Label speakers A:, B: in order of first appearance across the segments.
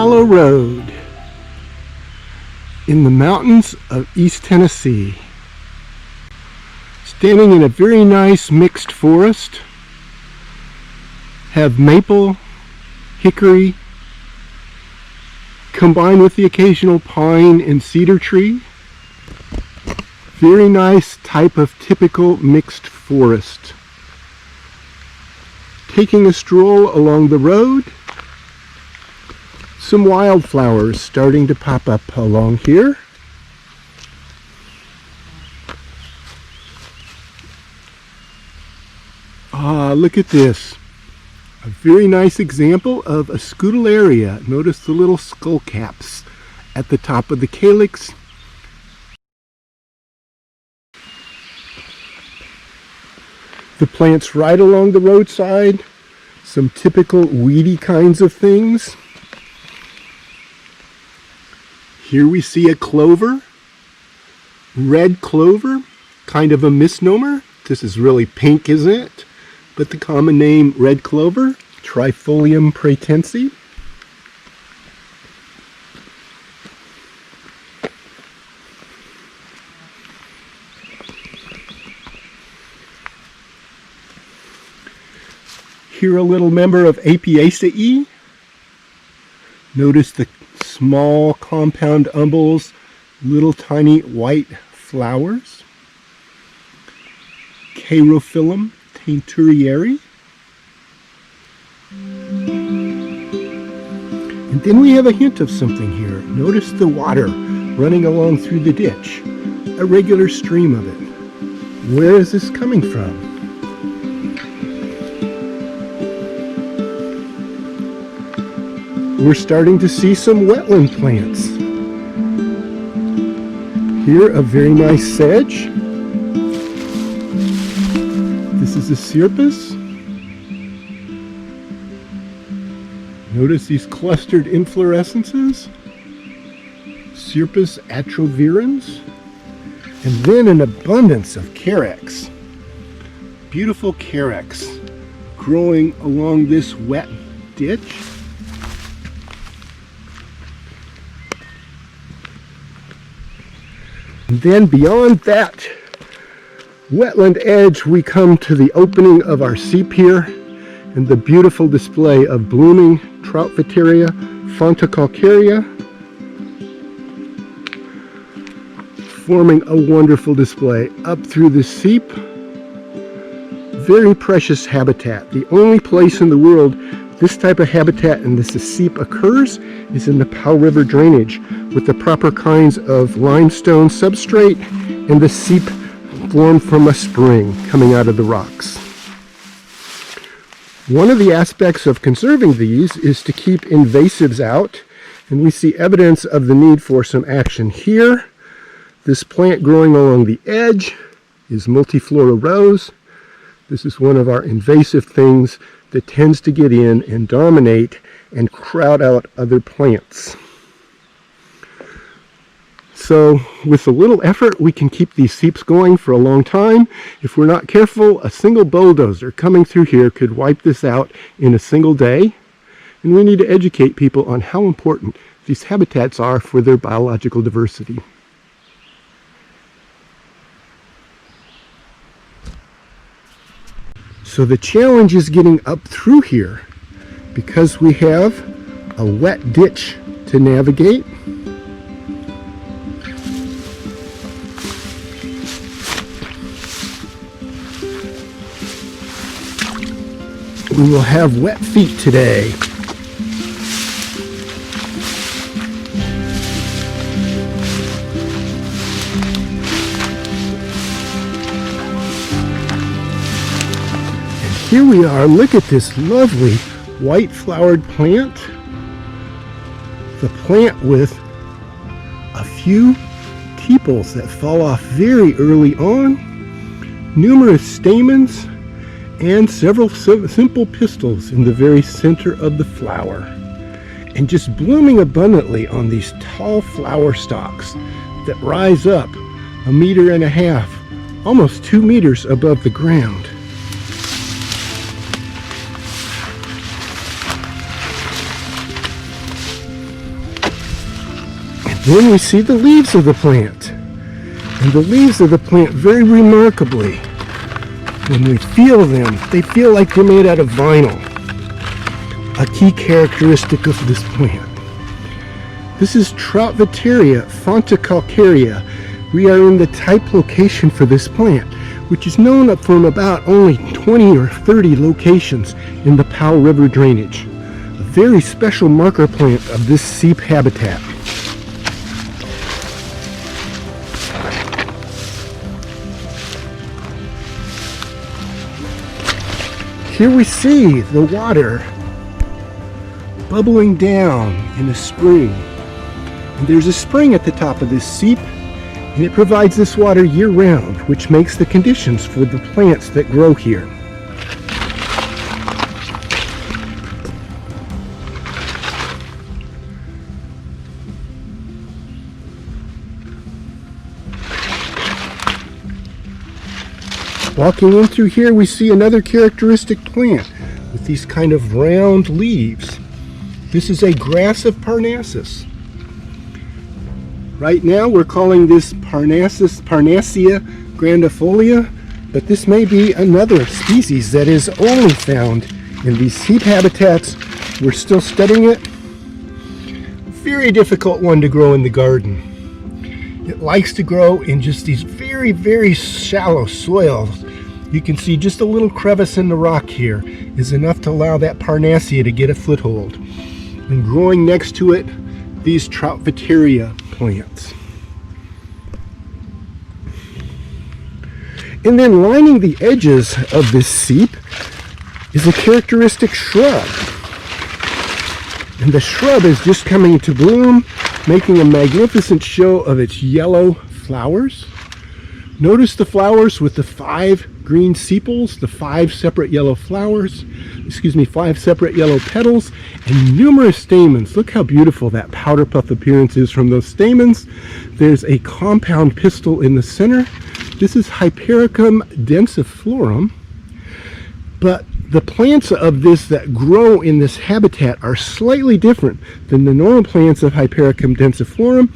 A: Hollow Road in the mountains of East Tennessee. Standing in a very nice mixed forest. Have maple, hickory, combined with the occasional pine and cedar tree. Very nice type of typical mixed forest. Taking a stroll along the road, some wildflowers starting to pop up along here. Ah, look at this. A very nice example of a Scutellaria. Notice the little skull caps at the top of the calyx. The plants right along the roadside. Some typical weedy kinds of things. Here we see a clover. Red clover. Kind of a misnomer. This is really pink, isn't it? But the common name red clover, Trifolium pratense. Here a little member of Apiaceae. Notice the small compound umbels, little tiny white flowers. Cheirophyllum Teinturieri. And then we have a hint of something here. Notice the water running along through the ditch. A regular stream of it. Where is this coming from? We're starting to see some wetland plants. Here a very nice sedge. This is a Seeps. Notice these clustered inflorescences. Seeps atrovirens. And then an abundance of carex. Beautiful carex growing along this wet ditch. And then beyond that wetland edge, we come to the opening of our seep here and the beautiful display of blooming Troutphyteria fontocalcaria, forming a wonderful display up through the seep. Very precious habitat. The only place in the world this type of habitat, and this is seep, occurs is in the Powell River drainage with the proper kinds of limestone substrate and the seep formed from a spring coming out of the rocks. One of the aspects of conserving these is to keep invasives out, and we see evidence of the need for some action here. This plant growing along the edge is Multiflora rose. This is one of our invasive things that tends to get in and dominate and crowd out other plants. So with a little effort, we can keep these seeps going for a long time. If we're not careful, a single bulldozer coming through here could wipe this out in a single day. And we need to educate people on how important these habitats are for their biological diversity. So the challenge is getting up through here because we have a wet ditch to navigate. We will have wet feet today. And here we are. Look at this lovely white flowered plant. The plant with a few tepals that fall off very early on. Numerous stamens. And several simple pistils in the very center of the flower. And just blooming abundantly on these tall flower stalks that rise up 1.5 meters, almost 2 meters above the ground. Then we see the leaves of the plant. And the leaves of the plant, very remarkably, when we feel them, they feel like they're made out of vinyl. A key characteristic of this plant. This is Troutvateria fontocalcarea. We are in the type location for this plant, which is known from about only 20 or 30 locations in the Powell River drainage. A very special marker plant of this seep habitat. Here we see the water bubbling down in a spring. And there's a spring at the top of this seep, and it provides this water year-round, which makes the conditions for the plants that grow here. Walking in through here, we see another characteristic plant with these kind of round leaves. This is a grass of Parnassus. Right now we're calling this Parnassia grandifolia, but this may be another species that is only found in these seep habitats. We're still studying it. Very difficult one to grow in the garden. It likes to grow in just these very, very shallow soils. You can see just a little crevice in the rock here is enough to allow that Parnassia to get a foothold. And growing next to it, these Troutvateria plants. And then lining the edges of this seep is a characteristic shrub. And the shrub is just coming to bloom, making a magnificent show of its yellow flowers. Notice the flowers with the 5 green sepals, the 5 separate yellow flowers, 5 separate yellow petals, and numerous stamens. Look how beautiful that powder puff appearance is from those stamens. There's a compound pistil in the center. This is Hypericum densiflorum, but the plants of this that grow in this habitat are slightly different than the normal plants of Hypericum densiflorum.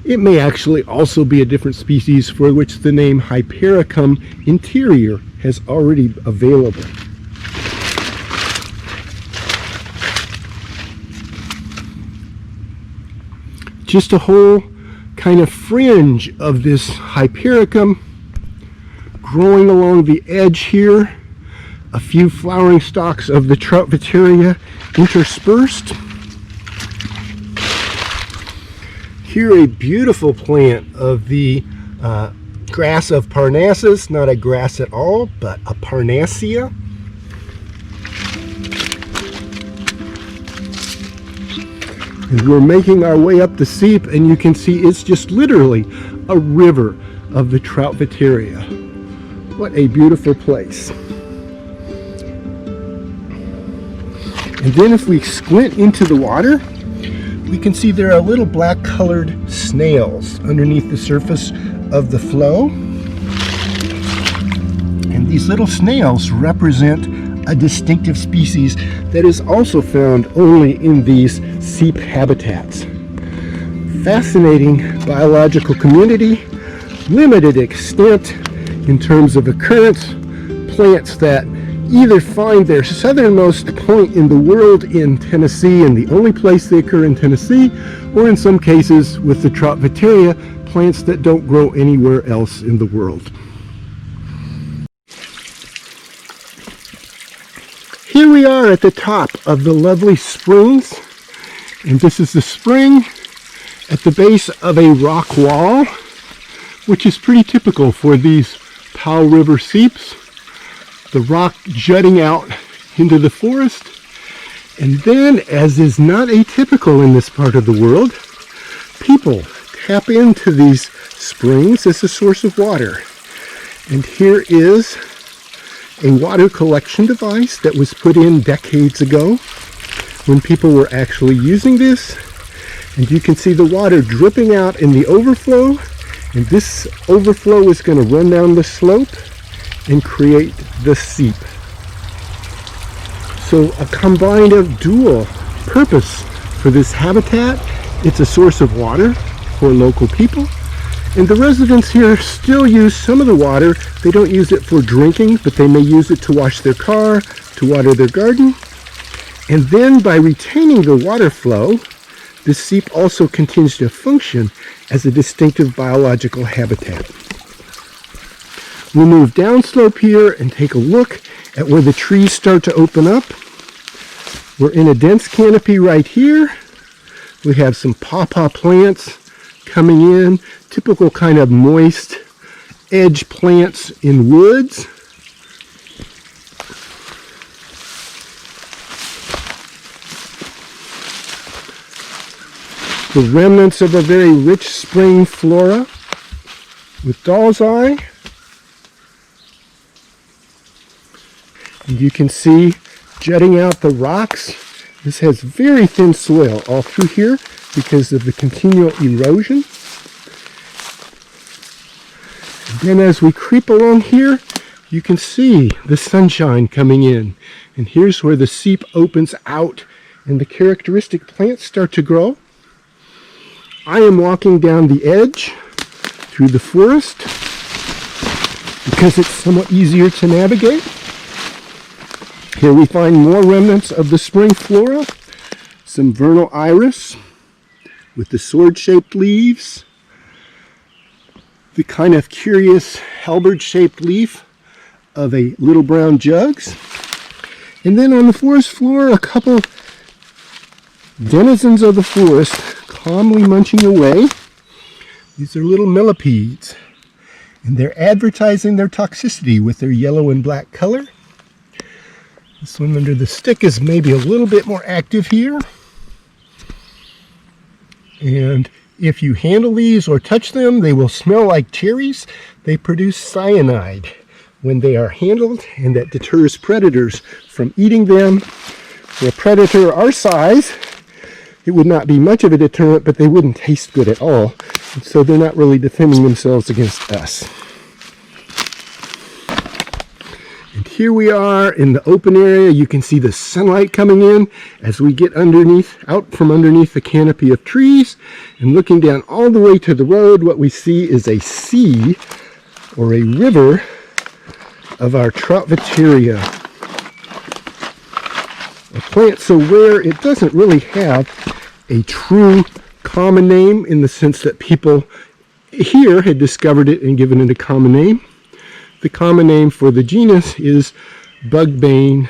A: It may actually also be a different species for which the name Hypericum interior has already available. Just a whole kind of fringe of this Hypericum growing along the edge here. A few flowering stalks of the Troutvateria interspersed. Here a beautiful plant of the grass of Parnassus, not a grass at all, but a Parnassia. And we're making our way up the seep, and you can see it's just literally a river of the Troutvateria. What a beautiful place. And then if we squint into the water, we can see there are little black colored snails underneath the surface of the flow. And these little snails represent a distinctive species that is also found only in these seep habitats. Fascinating biological community, limited extent in terms of occurrence, plants that either find their southernmost point in the world in Tennessee, and the only place they occur in Tennessee, or in some cases with the Troutvateria, plants that don't grow anywhere else in the world. Here we are at the top of the lovely springs, and this is the spring at the base of a rock wall, which is pretty typical for these Powell River seeps. The rock jutting out into the forest, and then, as is not atypical in this part of the world, people tap into these springs as a source of water. And here is a water collection device that was put in decades ago when people were actually using this. And you can see the water dripping out in the overflow, and this overflow is going to run down the slope and create the seep. So a combined of dual purpose for this habitat. It's a source of water, for local people. And the residents here still use some of the water. They don't use it for drinking, but they may use it to wash their car, to water their garden. And then by retaining the water flow, this seep also continues to function as a distinctive biological habitat. We'll move downslope here and take a look at where the trees start to open up. We're in a dense canopy right here. We have some pawpaw plants coming in, typical kind of moist edge plants in woods. The remnants of a very rich spring flora with doll's eye. And you can see jutting out the rocks. This has very thin soil all through here because of the continual erosion. And then as we creep along here, you can see the sunshine coming in. And here's where the seep opens out and the characteristic plants start to grow. I am walking down the edge through the forest because it's somewhat easier to navigate. Here we find more remnants of the spring flora, some vernal iris with the sword-shaped leaves, the kind of curious halberd-shaped leaf of a little brown jugs, and then on the forest floor a couple denizens of the forest calmly munching away. These are little millipedes, and they're advertising their toxicity with their yellow and black color. This one under the stick is maybe a little bit more active here. And if you handle these or touch them, they will smell like cherries. They produce cyanide when they are handled, and that deters predators from eating them. For a predator our size, it would not be much of a deterrent, but they wouldn't taste good at all. And so they're not really defending themselves against us. And here we are in the open area. You can see the sunlight coming in as we get out from underneath the canopy of trees. And looking down all the way to the road, what we see is a sea or a river of our Troutveteria. A plant so rare it doesn't really have a true common name in the sense that people here had discovered it and given it a common name. The common name for the genus is bugbane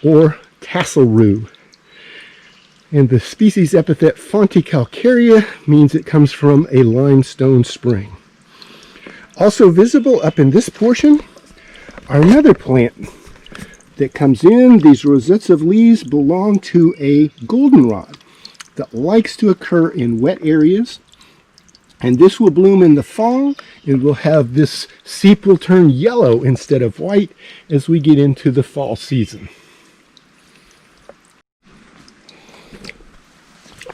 A: or tasselrue. And the species epithet fonticalcaria means it comes from a limestone spring. Also visible up in this portion are another plant that comes in. These rosettes of leaves belong to a goldenrod that likes to occur in wet areas. And this will bloom in the fall, and we'll have this seep will turn yellow instead of white as we get into the fall season.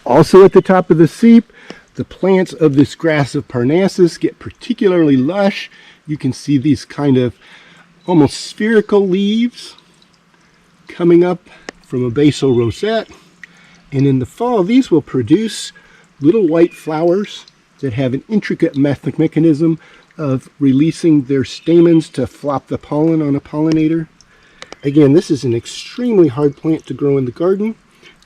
A: Also at the top of the seep, the plants of this grass of Parnassus get particularly lush. You can see these kind of almost spherical leaves coming up from a basal rosette. And in the fall, these will produce little white flowers that have an intricate mechanism of releasing their stamens to flop the pollen on a pollinator. Again, this is an extremely hard plant to grow in the garden.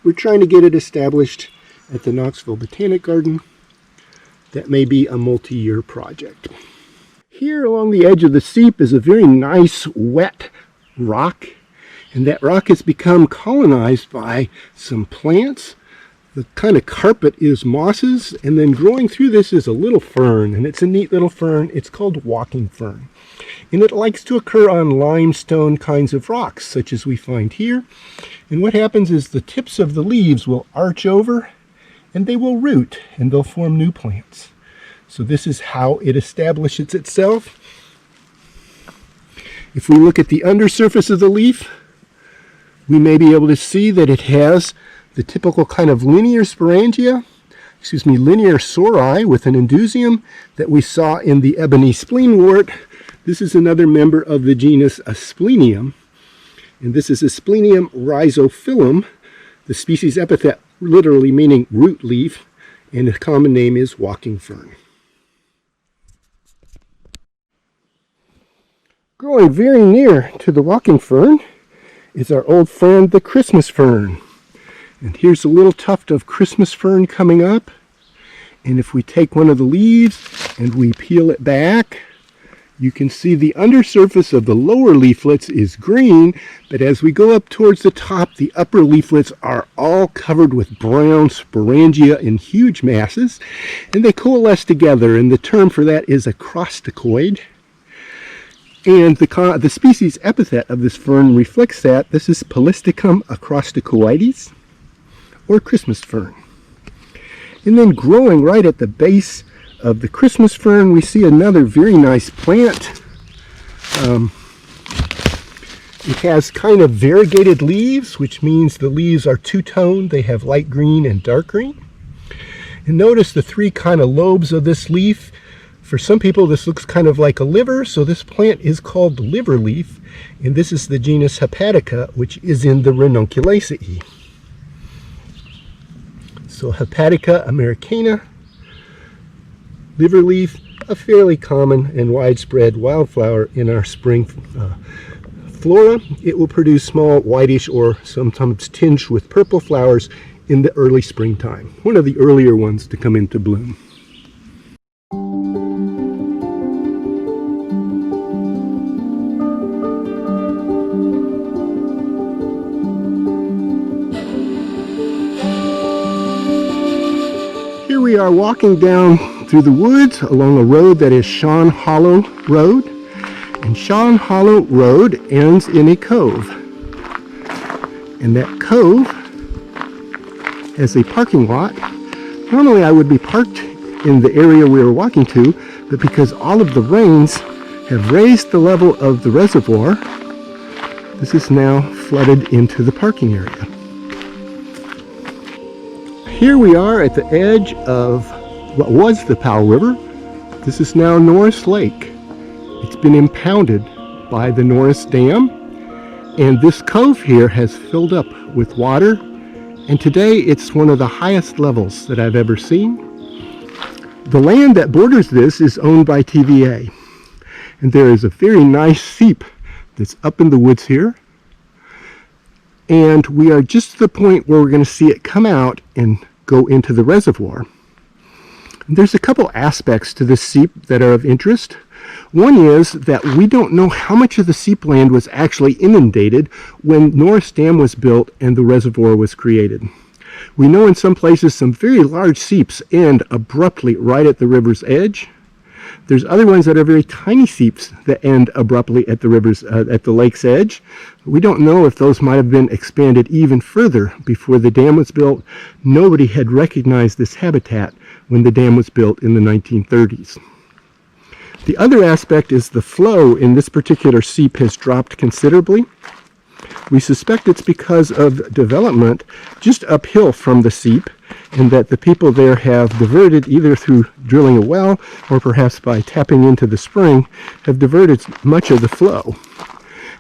A: We're trying to get it established at the Knoxville Botanic Garden. That may be a multi-year project. Here along the edge of the seep is a very nice wet rock, and that rock has become colonized by some plants. The kind of carpet is mosses, and then growing through this is a little fern, and it's a neat little fern. It's called walking fern, and it likes to occur on limestone kinds of rocks, such as we find here. And what happens is the tips of the leaves will arch over, and they will root, and they'll form new plants. So this is how it establishes itself. If we look at the undersurface of the leaf, we may be able to see that it has the typical kind of linear sori with an indusium that we saw in the ebony spleenwort. This is another member of the genus Asplenium, and this is Asplenium rhizophyllum, the species epithet literally meaning root leaf, and the common name is walking fern. Growing very near to the walking fern is our old friend, the Christmas fern. And here's a little tuft of Christmas fern coming up. And if we take one of the leaves and we peel it back, you can see the undersurface of the lower leaflets is green, but as we go up towards the top, the upper leaflets are all covered with brown sporangia in huge masses, and they coalesce together, and the term for that is acrosticoid. And the species epithet of this fern reflects that. This is Polystichum acrosticoides, or Christmas fern. And then growing right at the base of the Christmas fern, we see another very nice plant. It has kind of variegated leaves, which means the leaves are two-toned. They have light green and dark green. And notice the three kind of lobes of this leaf. For some people, this looks kind of like a liver, so this plant is called liver leaf, and this is the genus Hepatica, which is in the Ranunculaceae. So Hepatica americana, liver leaf, a fairly common and widespread wildflower in our spring flora. It will produce small whitish or sometimes tinged with purple flowers in the early springtime, one of the earlier ones to come into bloom. Here we are walking down through the woods along a road that is Shawn Hollow Road. And Shawn Hollow Road ends in a cove. And that cove has a parking lot. Normally I would be parked in the area we were walking to, but because all of the rains have raised the level of the reservoir, this is now flooded into the parking area. Here we are at the edge of what was the Powell River. This is now Norris Lake. It's been impounded by the Norris Dam, and this cove here has filled up with water, and today it's one of the highest levels that I've ever seen. The land that borders this is owned by TVA, and there is a very nice seep that's up in the woods here, and we are just at the point where we're going to see it come out and go into the reservoir. And there's a couple aspects to this seep that are of interest. One is that we don't know how much of the seep land was actually inundated when Norris Dam was built and the reservoir was created. We know in some places some very large seeps end abruptly right at the river's edge. There's other ones that are very tiny seeps that end abruptly at the lake's edge. We don't know if those might have been expanded even further before the dam was built. Nobody had recognized this habitat when the dam was built in the 1930s. The other aspect is the flow in this particular seep has dropped considerably. We suspect it's because of development just uphill from the seep, and that the people there have diverted, either through drilling a well or perhaps by tapping into the spring, have diverted much of the flow.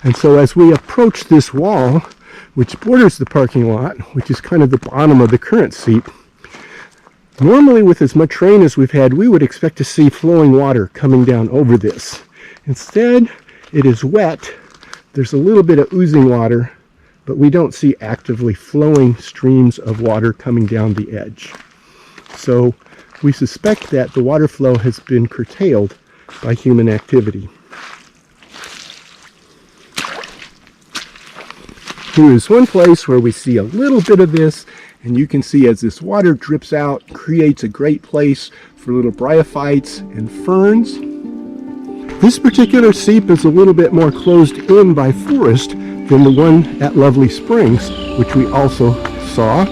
A: And so as we approach this wall, which borders the parking lot, which is kind of the bottom of the current seep, normally with as much rain as we've had, we would expect to see flowing water coming down over this. Instead, it is wet. There's a little bit of oozing water, but we don't see actively flowing streams of water coming down the edge. So we suspect that the water flow has been curtailed by human activity. Here is one place where we see a little bit of this, and you can see as this water drips out, creates a great place for little bryophytes and ferns. This particular seep is a little bit more closed in by forest than the one at Lovely Springs, which we also saw.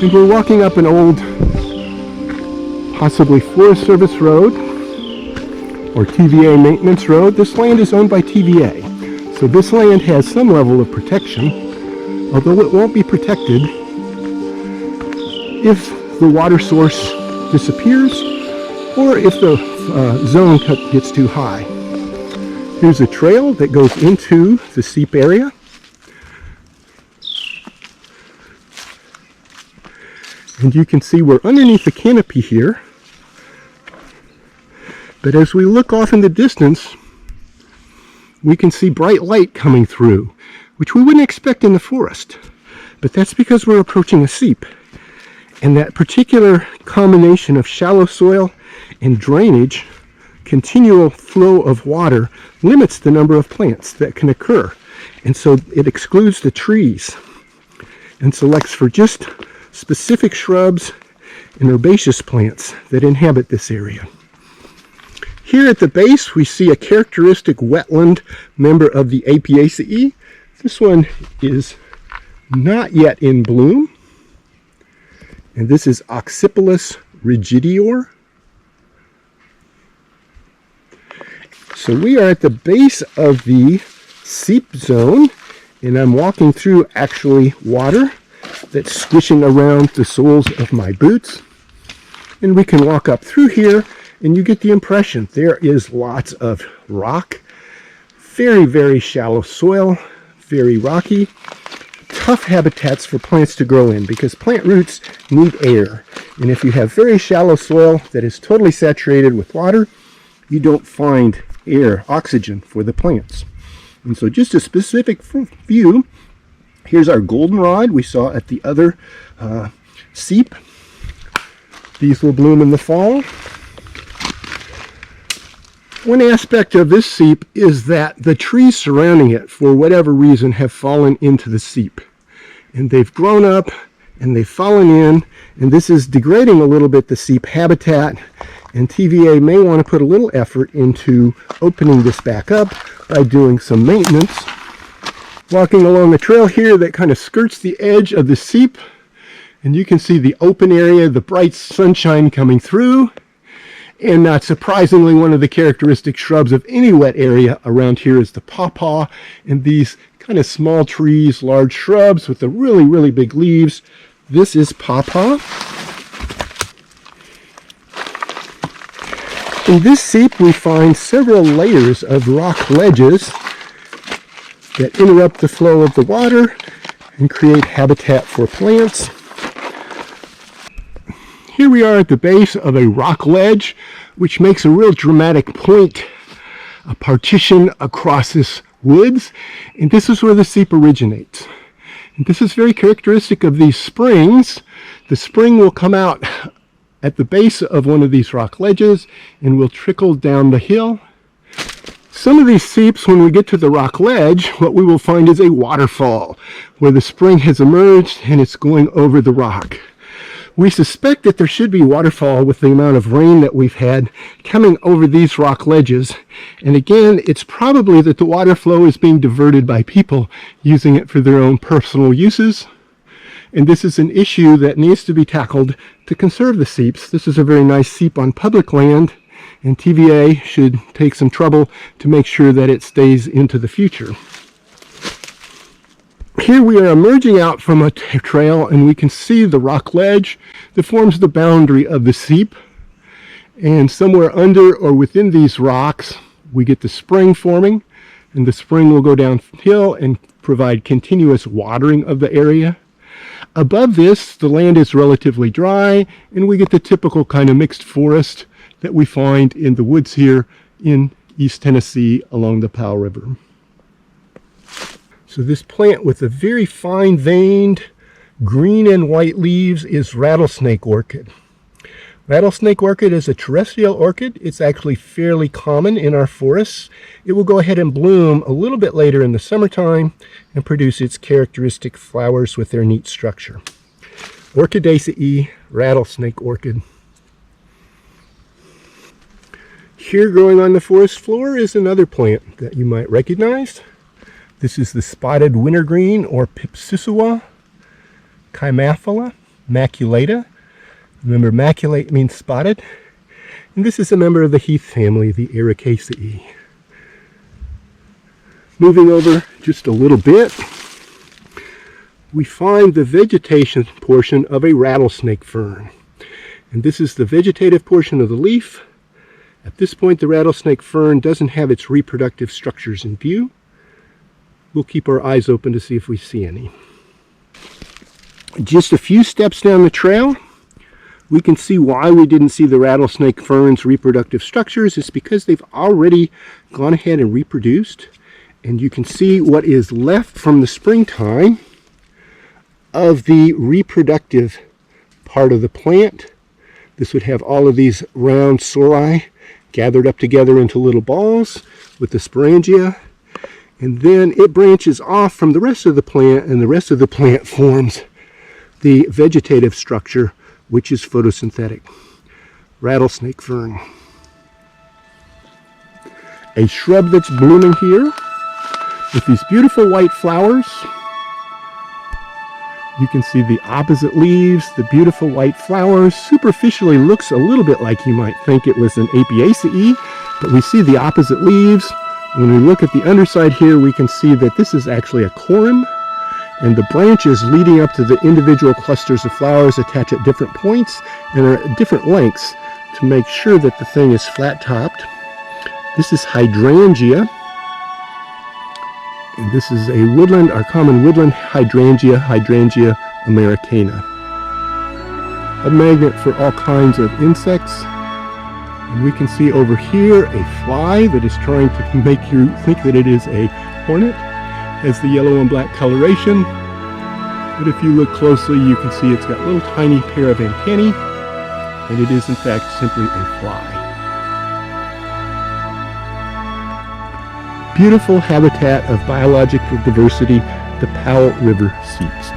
A: And we're walking up an old, possibly Forest Service road or TVA maintenance road. This land is owned by TVA, so this land has some level of protection, although it won't be protected if the water source disappears or if the zone gets too high. Here's a trail that goes into the seep area. And you can see we're underneath the canopy here. But as we look off in the distance, we can see bright light coming through, which we wouldn't expect in the forest. But that's because we're approaching a seep. And that particular combination of shallow soil and drainage, continual flow of water, limits the number of plants that can occur. And so it excludes the trees and selects for just specific shrubs and herbaceous plants that inhabit this area. Here at the base, we see a characteristic wetland member of the Apiaceae. This one is not yet in bloom. And this is Oxypilus rigidior. So we are at the base of the seep zone, and I'm walking through actually water that's squishing around the soles of my boots. And we can walk up through here, and you get the impression there is lots of rock, very, very shallow soil, very rocky, tough habitats for plants to grow in because plant roots need air. And if you have very shallow soil that is totally saturated with water, you don't find air, oxygen for the plants. And so just a specific view, here's our goldenrod we saw at the other seep. These will bloom in the fall. One aspect of this seep is that the trees surrounding it, for whatever reason, have fallen into the seep. And they've grown up and they've fallen in, and this is degrading a little bit the seep habitat. And TVA may want to put a little effort into opening this back up by doing some maintenance. Walking along the trail here that kind of skirts the edge of the seep, and you can see the open area, the bright sunshine coming through. And not surprisingly, one of the characteristic shrubs of any wet area around here is the pawpaw, and these kind of small trees, large shrubs with the really, really big leaves. This is pawpaw. In this seep, we find several layers of rock ledges that interrupt the flow of the water and create habitat for plants. Here we are at the base of a rock ledge, which makes a real dramatic point, a partition across this woods, and this is where the seep originates. And this is very characteristic of these springs. The spring will come out at the base of one of these rock ledges and will trickle down the hill. Some of these seeps, when we get to the rock ledge, what we will find is a waterfall where the spring has emerged and it's going over the rock. We suspect that there should be waterfall with the amount of rain that we've had coming over these rock ledges. And again, it's probably that the water flow is being diverted by people using it for their own personal uses. And this is an issue that needs to be tackled to conserve the seeps. This is a very nice seep on public land, and TVA should take some trouble to make sure that it stays into the future. Here we are emerging out from a trail, and we can see the rock ledge that forms the boundary of the seep. And somewhere under or within these rocks, we get the spring forming, and the spring will go downhill and provide continuous watering of the area. Above this, the land is relatively dry, and we get the typical kind of mixed forest that we find in the woods here in East Tennessee along the Powell River. So this plant with the very fine veined green and white leaves is rattlesnake orchid. Rattlesnake orchid is a terrestrial orchid. It's actually fairly common in our forests. It will go ahead and bloom a little bit later in the summertime and produce its characteristic flowers with their neat structure. Orchidaceae, rattlesnake orchid. Here growing on the forest floor is another plant that you might recognize. This is the spotted wintergreen, or Pipsissewa chimathala maculata. Remember, maculate means spotted. And this is a member of the heath family, the Ericaceae. Moving over just a little bit, we find the vegetation portion of a rattlesnake fern. And this is the vegetative portion of the leaf. At this point, the rattlesnake fern doesn't have its reproductive structures in view. We'll keep our eyes open to see if we see any. Just a few steps down the trail, We can see why we didn't see the rattlesnake fern's reproductive structures. It's because they've already gone ahead and reproduced. And you can see what is left from the springtime of the reproductive part of the plant. This would have all of these round sori gathered up together into little balls with the sporangia. And then it branches off from the rest of the plant, and the rest of the plant forms the vegetative structure, which is photosynthetic. Rattlesnake fern. A shrub that's blooming here with these beautiful white flowers. You can see the opposite leaves, the beautiful white flowers. Superficially looks a little bit like you might think it was an Apiaceae, but we see the opposite leaves. When we look at the underside here, we can see that this is actually a corym, and the branches leading up to the individual clusters of flowers attach at different points and are at different lengths to make sure that the thing is flat-topped. This is hydrangea, and this is a woodland, our common woodland hydrangea, Hydrangea americana. A magnet for all kinds of insects. And we can see over here a fly that is trying to make you think that it is a hornet. It has the yellow and black coloration, but if you look closely you can see it's got a little tiny pair of antennae, and it is in fact simply a fly. Beautiful habitat of biological diversity, the Powell River Seeps.